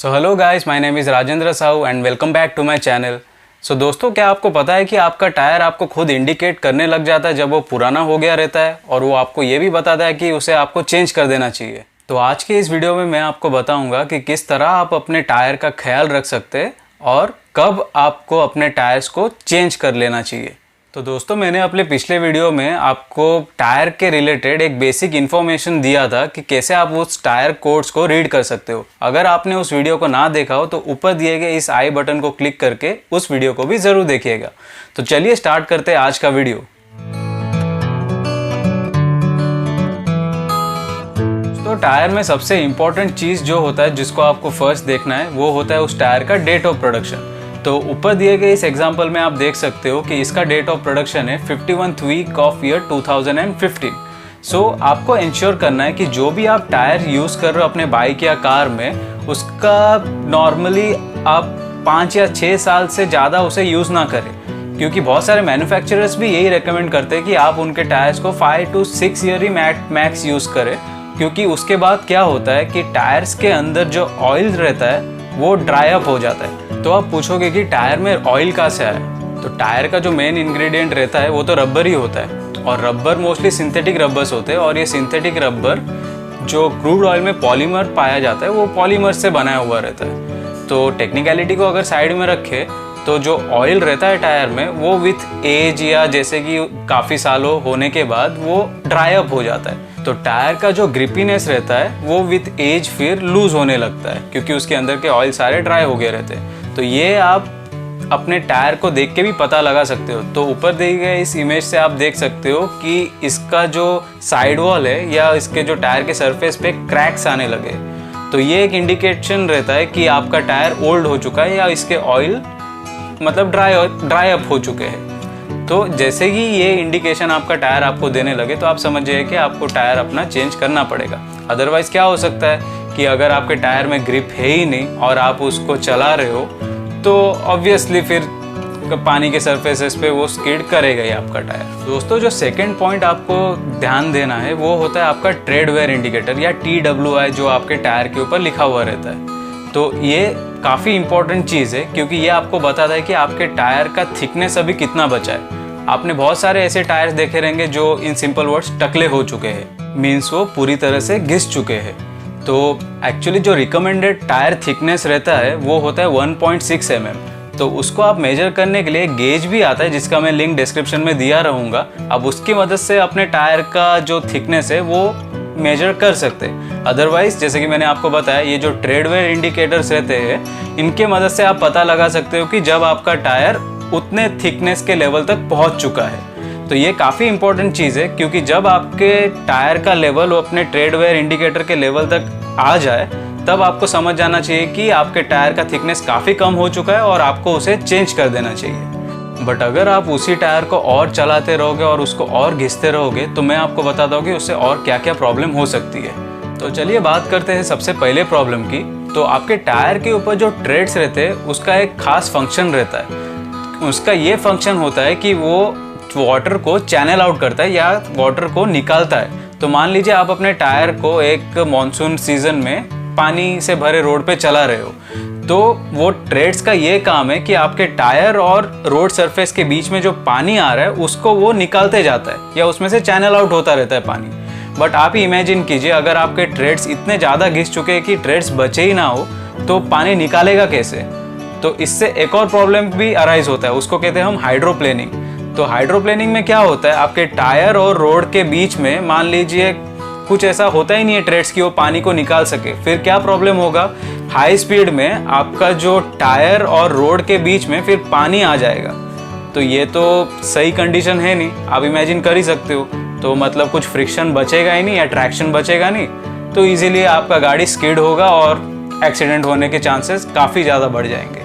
So hello guys, my name is Rajendra Sahu and welcome back to my channel. So दोस्तों, क्या आपको पता है कि आपका टायर आपको खुद इंडिकेट करने लग जाता है जब वो पुराना हो गया रहता है, और वो आपको ये भी बताता है कि उसे आपको चेंज कर देना चाहिए। तो आज के इस वीडियो में मैं आपको बताऊंगा कि किस तरह आप अपने टायर का ख्याल रख सकते हैं और कब आपको अपने टायर्स को चेंज कर लेना चाहिए। तो दोस्तों, मैंने अपने पिछले वीडियो में आपको टायर के रिलेटेड एक बेसिक इन्फॉर्मेशन दिया था कि कैसे आप उस टायर कोड्स को रीड कर सकते हो। अगर आपने उस वीडियो को ना देखा हो तो ऊपर दिए गए इस आई बटन को क्लिक करके उस वीडियो को भी ज़रूर देखिएगा। तो चलिए स्टार्ट करते हैं आज का वीडियो। तो टायर में सबसे इम्पोर्टेंट चीज़ जो होता है जिसको आपको फर्स्ट देखना है वो होता है उस टायर का डेट ऑफ प्रोडक्शन। तो ऊपर दिए गए इस एग्जांपल में आप देख सकते हो कि इसका डेट ऑफ प्रोडक्शन है 51th वीक ऑफ ईयर 2015। सो आपको इंश्योर करना है कि जो भी आप टायर यूज़ कर रहे हो अपने बाइक या कार में, उसका नॉर्मली आप 5 या 6 साल से ज़्यादा उसे यूज़ ना करें, क्योंकि बहुत सारे मैन्युफैक्चरर्स भी यही रेकमेंड करते हैं कि आप उनके टायर्स को 5 to 6 year he max use करें। क्योंकि उसके बाद क्या होता है कि टायर्स के अंदर जो ऑयल रहता है वो ड्राई अप हो जाता है। तो आप पूछोगे कि टायर में ऑयल कहाँ से आया? तो टायर का जो मेन इंग्रेडिएंट रहता है वो तो रबर ही होता है, और रबर मोस्टली सिंथेटिक रबर्स होते हैं, और ये सिंथेटिक रबर जो क्रूड ऑयल में पॉलीमर पाया जाता है वो पॉलीमर से बनाया हुआ रहता है। तो टेक्निकलिटी को अगर साइड में रखें तो जो ऑयल रहता है टायर में वो विथ एज या जैसे कि काफ़ी सालों होने के बाद वो ड्राई अप हो जाता है। तो टायर का जो ग्रिपीनेस रहता है वो विथ एज फिर लूज होने लगता है, क्योंकि उसके अंदर के ऑयल सारे ड्राई हो गए रहते हैं। तो ये आप अपने टायर को देख के भी पता लगा सकते हो। तो ऊपर दिए गए इस इमेज से आप देख सकते हो कि इसका जो साइड वॉल है या इसके जो टायर के सरफेस पे क्रैक्स आने लगे, तो ये एक इंडिकेशन रहता है कि आपका टायर ओल्ड हो चुका है या इसके ऑयल मतलब ड्राई अप हो चुके हैं। तो जैसे ही ये इंडिकेशन आपका टायर आपको देने लगे तो आप समझिए कि आपको टायर अपना चेंज करना पड़ेगा। अदरवाइज़ क्या हो सकता है कि अगर आपके टायर में ग्रिप है ही नहीं और आप उसको चला रहे हो तो ऑब्वियसली फिर पानी के सरफेसेस पे वो स्किड करेगा ही आपका टायर। दोस्तों, जो सेकंड पॉइंट आपको ध्यान देना है वो होता है आपका ट्रेड वेयर इंडिकेटर या TWI, जो आपके टायर के ऊपर लिखा हुआ रहता है। तो ये काफ़ी इंपॉर्टेंट चीज़ है, क्योंकि ये आपको बताता है कि आपके टायर का थिकनेस अभी कितना बचा है। आपने बहुत सारे ऐसे टायर्स देखे रहेंगे जो इन सिंपल वर्ड्स टकले हो चुके हैं, मीन्स वो पूरी तरह से घिस चुके हैं। तो एक्चुअली जो रिकमेंडेड टायर थिकनेस रहता है वो होता है 1.6 mm। तो उसको आप मेजर करने के लिए गेज भी आता है जिसका मैं लिंक डिस्क्रिप्शन में दिया रहूँगा। अब उसकी मदद से अपने टायर का जो थिकनेस है वो मेजर कर सकते हैं। अदरवाइज जैसे कि मैंने आपको बताया, ये जो ट्रेड वेयर इंडिकेटर्स रहते हैं इनके मदद से आप पता लगा सकते हो कि जब आपका टायर उतने थिकनेस के लेवल तक पहुंच चुका है। तो ये काफ़ी इंपॉर्टेंट चीज़ है, क्योंकि जब आपके टायर का लेवल अपने ट्रेड वेयर इंडिकेटर के लेवल तक आ जाए तब आपको समझ जाना चाहिए कि आपके टायर का थिकनेस काफ़ी कम हो चुका है और आपको उसे चेंज कर देना चाहिए। बट अगर आप उसी टायर को और चलाते रहोगे और उसको और घिसते रहोगे तो मैं आपको बताता हूँ कि उससे और क्या क्या प्रॉब्लम हो सकती है। तो चलिए बात करते हैं सबसे पहले प्रॉब्लम की। तो आपके टायर के ऊपर जो ट्रेड्स रहते हैं उसका एक खास फंक्शन रहता है। उसका ये फंक्शन होता है कि वो वाटर को चैनल आउट करता है या वाटर को निकालता है। तो मान लीजिए आप अपने टायर को एक मॉनसून सीजन में पानी से भरे रोड पे चला रहे हो, तो वो ट्रेड्स का ये काम है कि आपके टायर और रोड सरफेस के बीच में जो पानी आ रहा है उसको वो निकालते जाता है या उसमें से चैनल आउट होता रहता है पानी। बट आप ही इमेजिन कीजिए, अगर आपके ट्रेड्स इतने ज़्यादा घिस चुके हैं कि ट्रेड्स बचे ही ना हो तो पानी निकालेगा कैसे? तो इससे एक और प्रॉब्लम भी अराइज होता है, उसको कहते हैं हम हाइड्रोप्लेनिंग। तो हाइड्रोप्लेनिंग में क्या होता है, आपके टायर और रोड के बीच में मान लीजिए कुछ ऐसा होता ही नहीं है ट्रेड्स की वो पानी को निकाल सके। फिर क्या प्रॉब्लम होगा, हाई स्पीड में आपका जो टायर और रोड के बीच में फिर पानी आ जाएगा। तो ये तो सही कंडीशन है नहीं, आप इमेजिन कर ही सकते हो। तो मतलब कुछ फ्रिक्शन बचेगा ही नहीं या ट्रैक्शन बचेगा नहीं, तो इजीली आपका गाड़ी स्किड होगा और एक्सीडेंट होने के चांसेस काफ़ी ज़्यादा बढ़ जाएंगे।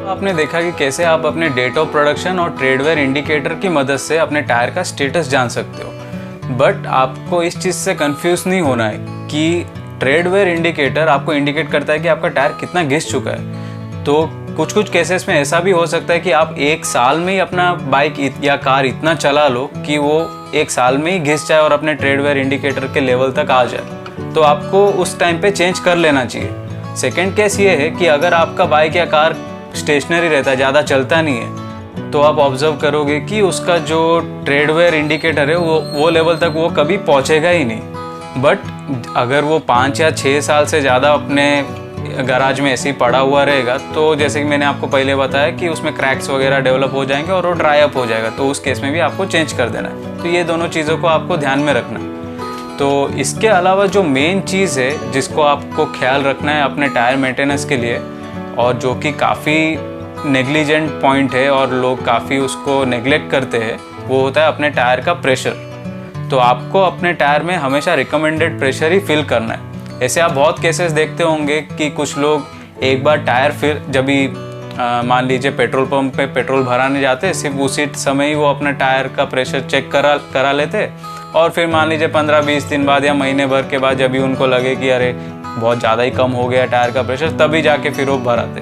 आपने देखा कि कैसे आप अपने डेट ऑफ प्रोडक्शन और ट्रेड वेयर इंडिकेटर की मदद से अपने टायर का स्टेटस जान सकते हो। बट आपको इस चीज़ से कंफ्यूज नहीं होना है कि ट्रेड वेयर इंडिकेटर आपको इंडिकेट करता है कि आपका टायर कितना घिस चुका है। तो कुछ कुछ केसेस में ऐसा भी हो सकता है कि आप एक साल में ही अपना बाइक या कार इतना चला लो कि वो एक साल में ही घिस जाए और अपने ट्रेड वेयर इंडिकेटर के लेवल तक आ जाए। तो आपको उस टाइम पे चेंज कर लेना चाहिए। सेकेंड केस ये है कि अगर आपका बाइक या कार स्टेशनरी रहता है, ज़्यादा चलता नहीं है, तो आप ऑब्जर्व करोगे कि उसका जो ट्रेड वेयर इंडिकेटर है वो लेवल तक वो कभी पहुंचेगा ही नहीं। बट अगर वो 5 या 6 साल से ज़्यादा अपने गराज में ऐसे ही पड़ा हुआ रहेगा, तो जैसे कि मैंने आपको पहले बताया कि उसमें क्रैक्स वगैरह डेवलप हो जाएंगे और वो ड्राई अप हो जाएगा, तो उस केस में भी आपको चेंज कर देना है। तो ये दोनों चीज़ों को आपको ध्यान में रखना है। तो इसके अलावा जो मेन चीज़ है जिसको आपको ख्याल रखना है अपने टायर मेंटेनेंस के लिए, और जो कि काफ़ी नेग्लिजेंट पॉइंट है और लोग काफ़ी उसको नेग्लेक्ट करते हैं, वो होता है अपने टायर का प्रेशर। तो आपको अपने टायर में हमेशा रिकमेंडेड प्रेशर ही फिल करना है। ऐसे आप बहुत केसेस देखते होंगे कि कुछ लोग एक बार टायर फिर जब भी मान लीजिए पेट्रोल पंप पे पेट्रोल भराने जाते, सिर्फ उसी समय ही वो अपना टायर का प्रेशर चेक करा लेते, और फिर मान लीजिए 15-20 दिन बाद या महीने भर के बाद जब भी उनको लगे कि अरे बहुत ज़्यादा ही कम हो गया टायर का प्रेशर, तभी जाके फिर वो भराते।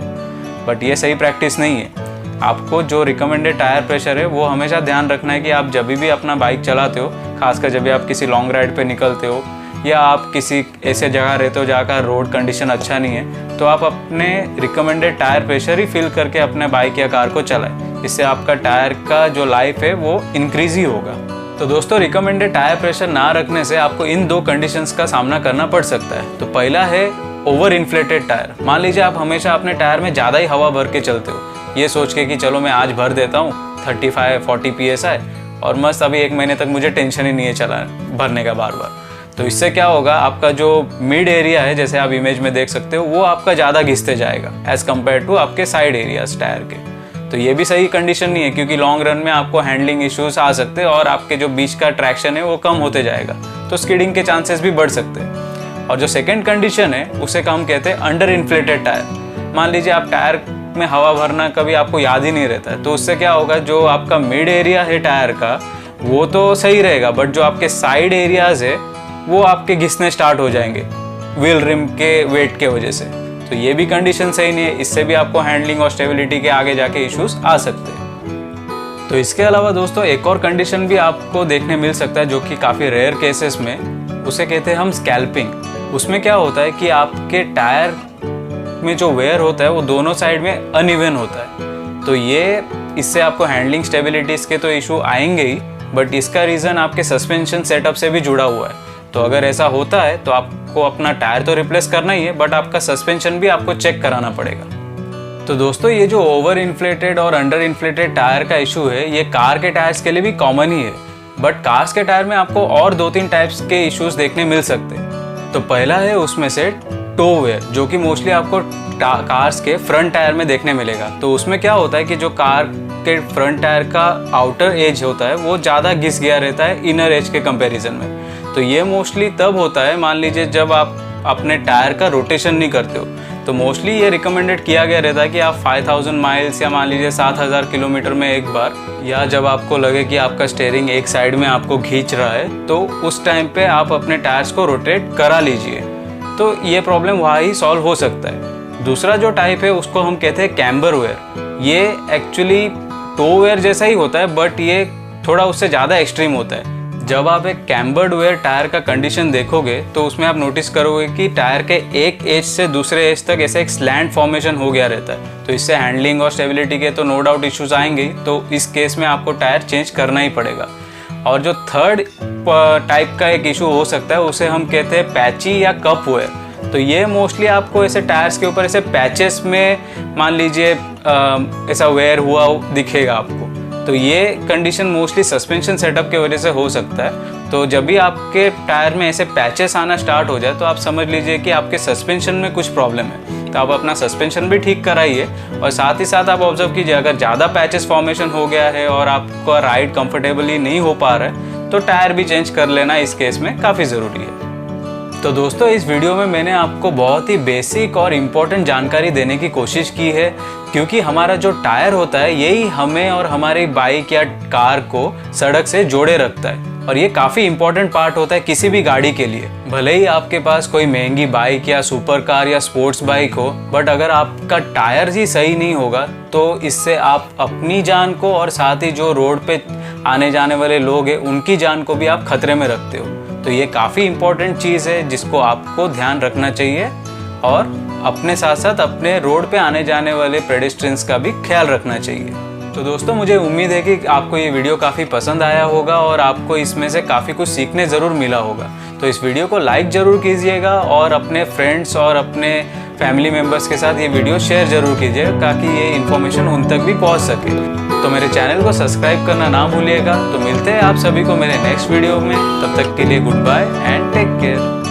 बट ये सही प्रैक्टिस नहीं है। आपको जो रिकमेंडेड टायर प्रेशर है वो हमेशा ध्यान रखना है कि आप जब भी अपना बाइक चलाते हो, खासकर जब भी आप किसी लॉन्ग राइड पे निकलते हो या आप किसी ऐसे जगह रहते हो जहाँ का रोड कंडीशन अच्छा नहीं है, तो आप अपने रिकमेंडेड टायर प्रेशर ही फिल करके अपने बाइक या कार को चलाएं। इससे आपका टायर का जो लाइफ है वो इंक्रीज ही होगा। तो दोस्तों, रिकमेंडेड टायर प्रेशर ना रखने से आपको इन 2 कंडीशंस का सामना करना पड़ सकता है। तो पहला है ओवर इन्फ्लेटेड टायर। मान लीजिए आप हमेशा अपने टायर में ज़्यादा ही हवा भर के चलते हो, ये सोच के कि चलो मैं आज भर देता हूँ 35-40 PSI और मस्त अभी 1 महीने तक मुझे टेंशन ही नहीं है चला भरने का बार बार। तो इससे क्या होगा, आपका जो मिड एरिया है जैसे आप इमेज में देख सकते हो, वो आपका ज़्यादा घिसते जाएगा एज़ कम्पेयर टू आपके साइड एरियाज टायर के। तो ये भी सही कंडीशन नहीं है, क्योंकि लॉन्ग रन में आपको हैंडलिंग इश्यूज आ सकते हैं और आपके जो बीच का ट्रैक्शन है वो कम होते जाएगा, तो स्किडिंग के चांसेस भी बढ़ सकते हैं। और जो सेकंड कंडीशन है उसे हम कहते हैं अंडर इन्फ्लेटेड टायर। मान लीजिए आप टायर में हवा भरना कभी आपको याद ही नहीं रहता है, तो उससे क्या होगा, जो आपका मिड एरिया है टायर का वो तो सही रहेगा, बट जो आपके साइड एरियाज है वो आपके घिसने स्टार्ट हो जाएंगे व्हील रिम के वेट के वजह से। तो ये भी कंडीशन सही नहीं है, इससे भी आपको हैंडलिंग और स्टेबिलिटी के आगे जाके इश्यूज आ सकते हैं। तो इसके अलावा दोस्तों एक और कंडीशन भी आपको देखने मिल सकता है, जो कि काफ़ी रेयर केसेस में, उसे कहते हैं हम स्कैल्पिंग। उसमें क्या होता है कि आपके टायर में जो वेयर होता है वो दोनों साइड में अनइवन होता है। तो ये इससे आपको हैंडलिंग स्टेबिलिटीज़ के तो इशू आएंगे ही, बट इसका रीज़न आपके सस्पेंशन सेटअप से भी जुड़ा हुआ है। तो अगर ऐसा होता है तो आपको अपना टायर तो रिप्लेस करना ही है, बट आपका सस्पेंशन भी आपको चेक कराना पड़ेगा। तो दोस्तों, ये जो ओवर इन्फ्लेटेड और अंडर इन्फ्लेटेड टायर का इशू है, ये कार के टायर्स के लिए भी कॉमन ही है, बट कार्स के टायर में आपको और 2-3 टाइप्स के इश्यूज देखने मिल सकते हैं। तो पहला है उसमें से टो वेयर, जो कि मोस्टली आपको कार्स के फ्रंट टायर में देखने मिलेगा। तो उसमें क्या होता है कि जो कार के फ्रंट टायर का आउटर एज होता है वो ज़्यादा घिस गया रहता है इनर एज के कंपैरिजन में। तो ये मोस्टली तब होता है, मान लीजिए जब आप अपने टायर का रोटेशन नहीं करते हो, तो मोस्टली ये रिकमेंडेड किया गया रहता है कि आप 5000 माइल्स या मान लीजिए 7000 किलोमीटर में एक बार, या जब आपको लगे कि आपका स्टीयरिंग एक साइड में आपको खींच रहा है, तो उस टाइम पे आप अपने टायर्स को रोटेट करा लीजिए। तो ये प्रॉब्लम वहाँ ही सॉल्व हो सकता है। दूसरा जो टाइप है उसको हम कहते हैं कैम्बर वेयर। ये एक्चुअली टो वेयर जैसा ही होता है, बट ये थोड़ा उससे ज़्यादा एक्सट्रीम होता है। जब आप एक कैम्बर्ड वेयर टायर का कंडीशन देखोगे तो उसमें आप नोटिस करोगे कि टायर के एक एज से दूसरे एज तक ऐसे एक स्लैंट फॉर्मेशन हो गया रहता है। तो इससे हैंडलिंग और स्टेबिलिटी के तो नो डाउट इश्यूज आएंगे, तो इस केस में आपको टायर चेंज करना ही पड़ेगा। और जो थर्ड टाइप का एक इशू हो सकता है उसे हम कहते हैं पैची या कप वेयर। तो ये मोस्टली आपको ऐसे टायर्स के ऊपर ऐसे पैचेस में मान लीजिए ऐसा वेयर हुआ दिखेगा आपको। तो ये कंडीशन मोस्टली सस्पेंशन सेटअप की वजह से हो सकता है। तो जब भी आपके टायर में ऐसे पैचेस आना स्टार्ट हो जाए तो आप समझ लीजिए कि आपके सस्पेंशन में कुछ प्रॉब्लम है। तो आप अपना सस्पेंशन भी ठीक कराइए, और साथ ही साथ आप ऑब्जर्व कीजिए अगर ज़्यादा पैचेस फॉर्मेशन हो गया है और आपका राइड कंफर्टेबली नहीं हो पा रहा है तो टायर भी चेंज कर लेना इस केस में काफ़ी ज़रूरी है। तो दोस्तों, इस वीडियो में मैंने आपको बहुत ही बेसिक और इम्पोर्टेंट जानकारी देने की कोशिश की है, क्योंकि हमारा जो टायर होता है यही हमें और हमारी बाइक या कार को सड़क से जोड़े रखता है, और ये काफ़ी इम्पोर्टेंट पार्ट होता है किसी भी गाड़ी के लिए। भले ही आपके पास कोई महंगी बाइक या सुपर कार या स्पोर्ट्स बाइक हो, बट अगर आपका टायर ही सही नहीं होगा तो इससे आप अपनी जान को और साथ ही जो रोड पे आने जाने वाले लोग हैं उनकी जान को भी आप खतरे में रखते हो। तो ये काफ़ी इम्पोर्टेंट चीज़ है जिसको आपको ध्यान रखना चाहिए और अपने साथ साथ अपने रोड पे आने जाने वाले पेडेस्ट्रियंस का भी ख्याल रखना चाहिए। तो दोस्तों, मुझे उम्मीद है कि आपको ये वीडियो काफ़ी पसंद आया होगा और आपको इसमें से काफ़ी कुछ सीखने ज़रूर मिला होगा। तो इस वीडियो को लाइक ज़रूर कीजिएगा और अपने फ्रेंड्स और अपने फैमिली मेम्बर्स के साथ ये वीडियो शेयर ज़रूर कीजिएगा ताकि ये इन्फॉर्मेशन उन तक भी पहुंच सके। तो मेरे चैनल को सब्सक्राइब करना ना भूलिएगा। तो मिलते हैं आप सभी को मेरे नेक्स्ट वीडियो में। तब तक के लिए good bye and take care.